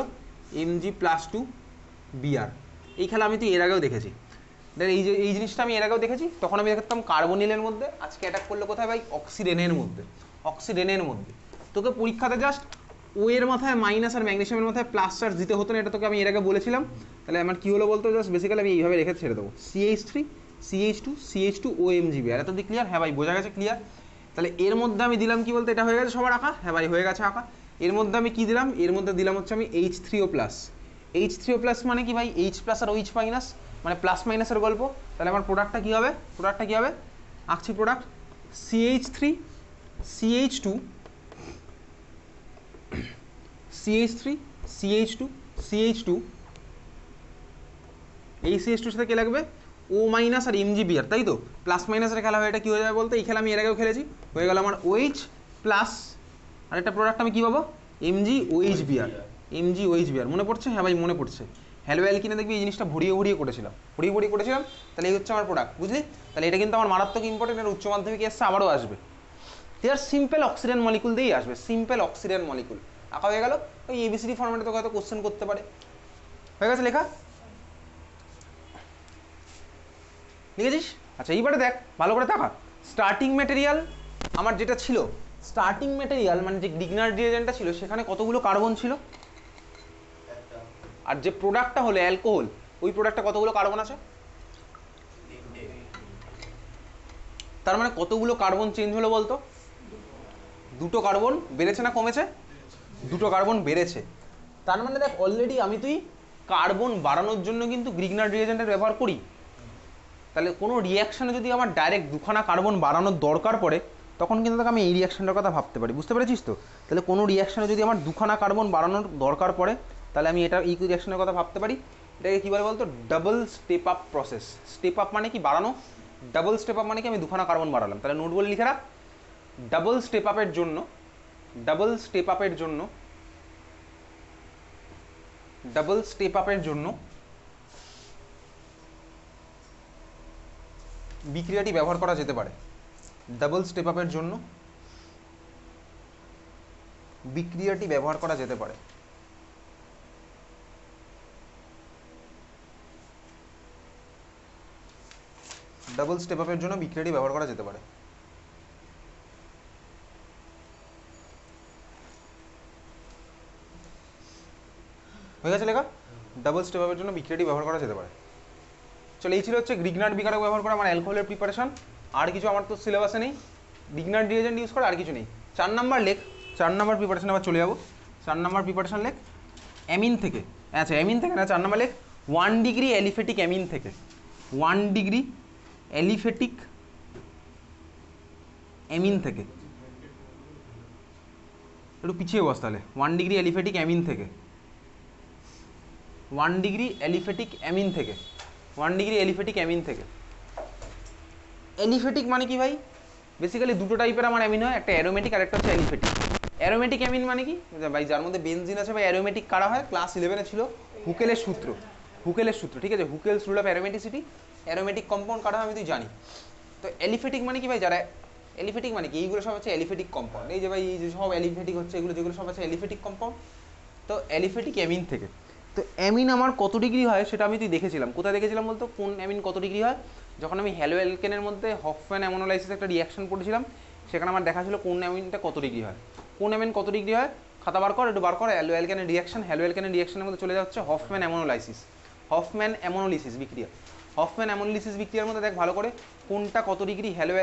Mg+2Br। এই খেলা আমি তো এর আগেও দেখেছি। দেখ এই জিনিসটা আমি এর আগেও দেখেছি, তখন আমি দেখতাম কার্বনিলের মধ্যে, আজকে অ্যাটাক করলো কোথায় ভাই? অক্সিডেনের মধ্যে, অক্সিডেনের মধ্যে। তোকে পরীক্ষাতে জাস্ট ও এর মাথায় মাইনাস আর ম্যাগনেসিয়ামের মাথায় প্লাস চার্জ দিতে হতো না, এটা তোকে আমি এর আগে বলেছিলাম। তাহলে আমার কি হলো বলতো? জাস্ট বেসিক্যালি আমি এইভাবে রেখে ছেড়ে দেবো, CH3 CH2 CH2 ও Mgb। আর এত দি ক্লিয়ার? হ্যাঁ ভাই বোঝা গেছে, ক্লিয়ার। তাহলে এর মধ্যে আমি দিলাম কি বলতে? এটা হয়ে গেছে সবার আঁকা? হ্যাঁ ভাই হয়ে গেছে আঁকা। এর মধ্যে আমি কি দিলাম? এর মধ্যে দিলাম হচ্ছে আমি H3O+। H3O+ মানে কি ভাই? H+ আর OH-, মানে প্লাস মাইনাসের গল্প। তাহলে আমার প্রোডাক্টটা কী হবে? প্রোডাক্টটা কী হবে? আঁকছি product, CH3 CH2 CH3 CH2 CH2, এই CH2 এর সাথে কে লাগবে? O- আর Mgb, তাই তো? প্লাস মাইনাসের খেলা হয়, এটা কী হয়ে যাবে বলতে? এই খেলা আমি এর আগেও খেলেছি, হয়ে গেল আমার OH+, আর একটা প্রোডাক্ট আমি কী পাবো? MgOH-Br, MgOH-Br। মনে পড়ছে? হ্যাঁ ভাই মনে পড়ছে। হ্যালো অ্যালকিনে দেখবি এই জিনিসটা ভরিয়ে ভরিয়ে করেছিলাম, তাহলে এই হচ্ছে আমার প্রোডাক্ট, বুঝলি? তাহলে এটা কিন্তু আমার মারাত্মক ইম্পর্টেন্ট, এর উচ্চ মাধ্যমিকে এসছে, আবারও আসবে। ঠিক আছে, সিম্পল অক্সিডেন্ট মলিকুল দিয়েই আসবে, সিম্পল অক্সিডেন্ট মলিকুল আঁকা হয়ে গেল। ওই ABCD ফর্মেটে তোকে হয়তো কোশ্চেন করতে পারে। হয়ে গেছে লেখা? লিখেছিস? আচ্ছা এইবারে দেখ ভালো করে তাকা। স্টার্টিং ম্যাটেরিয়াল আমার যেটা ছিল, স্টার্টিং ম্যাটেরিয়াল মানে যে গ্রিগনার রিয়েজেন্টটা ছিল, সেখানে কতগুলো কার্বন ছিল? আর যে প্রোডাক্টটা হলো অ্যালকোহল, ওই প্রোডাক্টটা কতগুলো কার্বন আছে? তার মানে কতগুলো কার্বন চেঞ্জ হলো বলতো? দুটো কার্বন বেড়েছে না কমেছে? দুটো কার্বন বেড়েছে। তার মানে দেখ অলরেডি আমি তুই কার্বন বাড়ানোর জন্য কিন্তু গ্রিগনার রিয়েজেন্টের ব্যবহার করি। তাহলে কোনো রিয়াকশানে যদি আমার ডাইরেক্ট দুখানা কার্বন বাড়ানোর দরকার পড়ে, তখন কিন্তু তাকে আমি এই রিয়াকশানটার কথা ভাবতে পারি, বুঝতে পেরেছিস তো? তাহলে কোনো রিয়াকশানে যদি আমার দুখানা কার্বন বাড়ানোর দরকার পড়ে, তাহলে আমি এটা এই রিয়াকশানের কথা ভাবতে পারি। এটাকে কী বলে বলতো? Double step up process. Step up মানে কি? বাড়ানো। ডাবল স্টেপ আপ মানে কি? আমি দুখানা কার্বন বাড়ালাম। তাহলে নোট বলে লিখে রাখ, ডাবল স্টেপ আপের জন্য, ডাবল স্টেপ আপের জন্য, ডাবল স্টেপ আপের জন্য বিক্রিয়াটি ব্যবহার করা যেতে পারে। ডাবল স্টেপ আপের জন্য বিক্রিয়াটি ব্যবহার করা যেতে পারে। ডাবল স্টেপ আপের জন্য বিক্রিয়াটি ব্যবহার করা যেতে পারে। হয়ে গেছে লেখা? ডাবল স্টেপ আপের জন্য বিক্রিয়াটি ব্যবহার করা যেতে পারে। চলো এই ছিল হচ্ছে গ্রিগনার বিকারক ব্যবহার করা আমার অ্যালকোহলের প্রিপারেশন। আর কিছু আমার তো সিলেবাসে নেই, গ্রিগনার রিয়েজেন্ট ইউজ করে আর কিছু নেই। 4 নাম্বার লেখ, 4 নাম্বার প্রিপারেশন আবার চলে যাবো। 4 নাম্বার প্রিপারেশন লেখ অ্যামিন থেকে। আচ্ছা অ্যামিন থেকে না, 4 নাম্বার লেখ 1 ডিগ্রি অ্যালিফেটিক অ্যামিন থেকে। 1 ডিগ্রি অ্যালিফেটিক অ্যামিন থেকে, একটু পিছিয়ে বস তাহলে। 1 ডিগ্রি অ্যালিফেটিক অ্যামিন থেকে, 1 ডিগ্রি অ্যালিফেটিক অ্যামিন থেকে, 1 ডিগ্রি অ্যালিফেটিক অ্যামিন থেকে। অ্যালিফেটিক মানে কি ভাই? বেসিক্যালি দুটো টাইপের আমার অ্যামিন হয়, একটা অ্যারোমেটিক আর একটা হচ্ছে অ্যালিফেটিক। অ্যারোমেটিক অ্যামিন মানে কি ভাই? যার মধ্যে বেনজিন আছে ভাই। অ্যারোমেটিক কারা হয়? ক্লাস 11-এ ছিল হুকেলের সূত্র, হুকেলের সূত্র, ঠিক আছে? Huckel's rule of aromaticity. Aromatic compound কারা হয় আমি তুই জানি। তো অ্যালিফেটিক মানে কি ভাই? যারা অ্যালিফেটিক মানে কি? এইগুলো সব হচ্ছে অ্যালিফেটিক কম্পাউন্ড। এই যে ভাই এই যে সব অ্যালিফেটিক হচ্ছে, এগুলো যেগুলো সব আছে অ্যালিফেটিক কম্পাউন্ড। তো অ্যালিফেটিক অ্যামিন থেকে। তো অ্যামিন আমার কত ডিগ্রি হয় সেটা আমি তুই দেখেছিলাম। কোথায় দেখেছিলাম বলতো? কোন অ্যামিন কত ডিগ্রি হয়? যখন আমি হ্যালো অ্যালকেনের মধ্যে হফম্যান অ্যামোনোলাইসিস একটা রিয়াকশন পড়েছিলাম, সেখানে আমার দেখা ছিল কোন অ্যামিনটা কত ডিগ্রি হয়। কোন অ্যামিন কত ডিগ্রি হয়? খাতা বার কর, একটু বার কর। হ্যালো অ্যালকেনের রিয়াকশন, হ্যালো অ্যালকেনের রিয়াকশনের মধ্যে চলে যাচ্ছে হফম্যান অ্যামোনোলাইসিস, হফম্যান অ্যামোনোলিসিস বিক্রিয়া। হফম্যান অ্যামোনোলিসিস বিক্রিয়ার মধ্যে দেখ ভালো করে কোনটা কত ডিগ্রি হ্যালো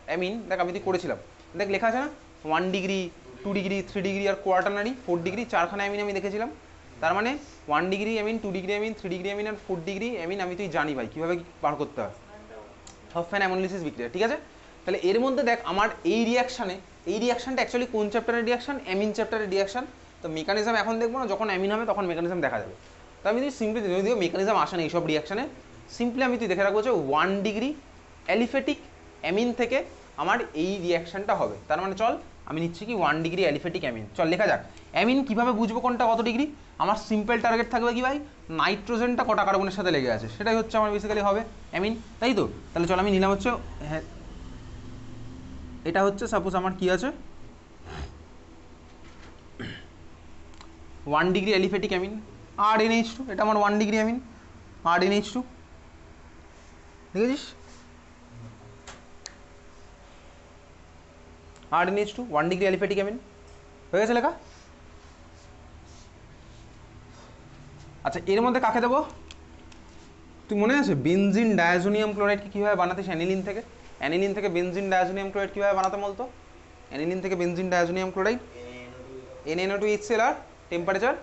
অ্যামিন। দেখ আমি তুই করেছিলাম, দেখ লেখা আছে না 1 ডিগ্রি, 2 ডিগ্রি, 3 ডিগ্রি আর কোয়ার্টারনারি 4 ডিগ্রি। চারখানা অ্যামিন আমি দেখেছিলাম। তার মানে 1 degree amine, 2 degree amine, 3 degree amine আর 4 ডিগ্রি অ্যামিন আমি তুই জানি ভাই কীভাবে বার করতে হয়। হফম্যান অ্যামোনিলিসিস বিক্রিয়া, ঠিক আছে। তাহলে এর মধ্যে দেখ আমার এই রিয়াকশনটা অ্যাকচুয়ালি কোন চ্যাপ্টারের রিয়াকশন? অ্যামিন চ্যাপ্টারের রিয়াকশন। তো মেকানিজম এখন দেখবো না, যখন অ্যামিন হবে তখন মেকানিজম দেখা যাবে। তো আমি যদি সিম্পলি যদিও মেকানিজম আসে না এইসব রিয়াকশনে, সিম্পলি আমি তুই দেখে রাখবো যে 1 ডিগ্রি অ্যালিফেটিক অ্যামিন থেকে আমার এই রিয়াকশনটা হবে। তার মানে চল আমি নিচ্ছি কি 1 ডিগ্রি অ্যালিফেটিক অ্যামিন। চল লেখা যাক অ্যামিন। কীভাবে বুঝবো কোনটা কত ডিগ্রি? আমার সিম্পল টার্গেট থাকবে কি ভাই, নাইট্রোজেনটা কটা কার্বনের সাথে লেগে আছে সেটাই হচ্ছে আমার বেসিক্যালি হবে অ্যামিন, তাই তো। তাহলে চল আমি নিলাম হচ্ছে, হ্যাঁ এটা হচ্ছে সাপোজ আমার কি আছে 1 ডিগ্রি অ্যালিফেটিক অ্যামিন RNH2, এটা আমার 1 ডিগ্রি অ্যামিন RNH2, দেখেছিস RNH2 1 ডিগ্রি অ্যালিফেটিক অ্যামিন হয়ে গেছে লেখা। আচ্ছা এর মধ্যে কাকে দেবো? তুই মনে আছে বেনজিন ডায়াজোনিয়াম ক্লোরাইডকে কীভাবে বানাতিস অ্যানিলিন থেকে? অ্যানিলিন থেকে বেনজিন ডায়াজোনিয়াম ক্লোরাইড কীভাবে বানাতে বলতো? অ্যানিলিন থেকে বেনজিন ডায়াজোনিয়াম ক্লোরাইড NaNO2HCl আর টেম্পারেচার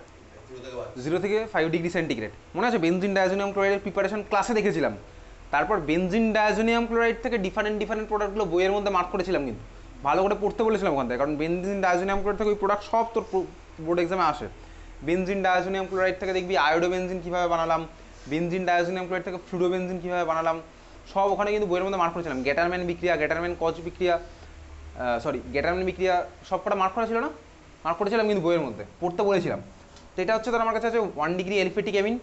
0 থেকে 5 ডিগ্রি সেন্টিগ্রেড। মনে আছে বেনজিন ডায়াজোনিয়াম ক্লোরাইডের প্রিপারেশন ক্লাসে দেখেছিলাম। তারপর বেনজিন ডায়াজোনিয়াম ক্লোরাইড থেকে ডিফারেন্ট প্রোডাক্টগুলো বইয়ের মধ্যে মার্ক করেছিলাম, কিন্তু ভালো করে পড়তে বলেছিলাম ওখান থেকে, কারণ বেনজিন ডায়াজোনিয়াম ক্লোরাইড থেকে ওই প্রোডাক্ট সব তোর বোর্ড এক্সামে আসে। বেনজিন ডায়াজোনিয়াম ক্লোরাইড থেকে দেখবি আয়োডোবেনজিন কীভাবে বানালাম, বেনজিন ডায়াজোনিয়াম ক্লোরাইড থেকে ফ্লুরোবেনজিন কীভাবে বানালাম, সব ওখানে কিন্তু বইয়ের মধ্যে মার্ক করেছিলাম। গ্যাটারম্যান বিক্রিয়া, গ্যাটারম্যান কচ বিক্রিয়া, গ্যাটারম্যান বিক্রিয়া সব কটা মার্ক করা ছিল না? মার্ক করেছিলাম কিন্তু বইয়ের মধ্যে পড়তে বলেছিলাম। তো এটা হচ্ছে তোর আমার কাছে আছে 1 degree aliphatic amine.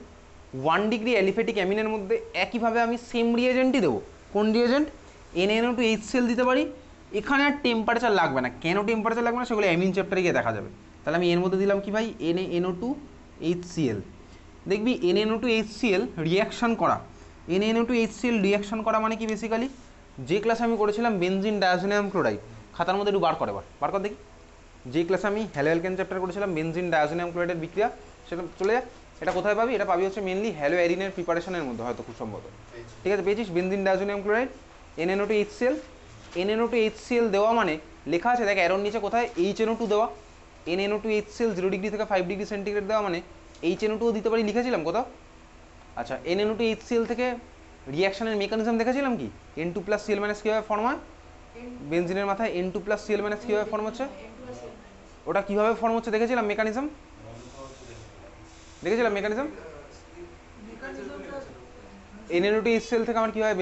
1 degree aliphatic অ্যামিনের মধ্যে একইভাবে আমি সেম রিয়েজেন্টই দেবো। কোন রিয়েজেন্ট? NaNO2HCl দিতে পারি। এখানে আর টেম্পারেচার লাগবে না। কেন টেম্পারেচার লাগবে না সেগুলো অ্যামিন চ্যাপ্টারে গিয়ে দেখা যাবে। তাহলে আমি এর মধ্যে দিলাম কি ভাই, NaNO2HCl। দেখবি NaNO2HCl রিয়াকশন করা, NaNO2HCl রিয়াকশন করা মানে কি বেসিক্যালি যে ক্লাসে আমি করেছিলাম বেনজিন ডায়াজোনিয়াম ক্লোরাইড, খাতার মধ্যে একটু বার কর দেখি। যে ক্লাসে আমি হ্যালো অ্যালকেন চ্যাপ্টার করেছিলাম বেনজিন ডায়াজোনিয়াম ক্লোরাইডের বিক্রিয়া, সেটা চলে যায়। এটা কোথায় পাবি? এটা পাবি হচ্ছে মেনলি হ্যালো অ্যারিনের প্রিপারেশনের মধ্যে হয়তো খুব সম্ভবত, ঠিক আছে। পেয়েছিস benzene diazonium chloride NaNO2HCl। NaNO2HCl দেওয়া মানে লেখা আছে দেখ অ্যারোর নিচে কোথায় HNO2 দেওয়া। NaNO2HCl 0 ডিগ্রি থেকে 5 ডিগ্রি সেন্টিগ্রেড দেওয়া মানে HNO2 দিতে পারি, লিখেছিলাম কোথাও? আচ্ছা NaNO2HCl থেকে রিয়াকশনের মেকানিজম দেখেছিলাম কি, N2+Cl- কীভাবে ফর্ম হয়? বেনজিনের মাথায় N2+Cl- কীভাবে ফর্ম হচ্ছে, ওটা কীভাবে ফর্ম হচ্ছে দেখেছিলাম মেকানিজম, NaNO2HCl থেকে আমার কীভাবে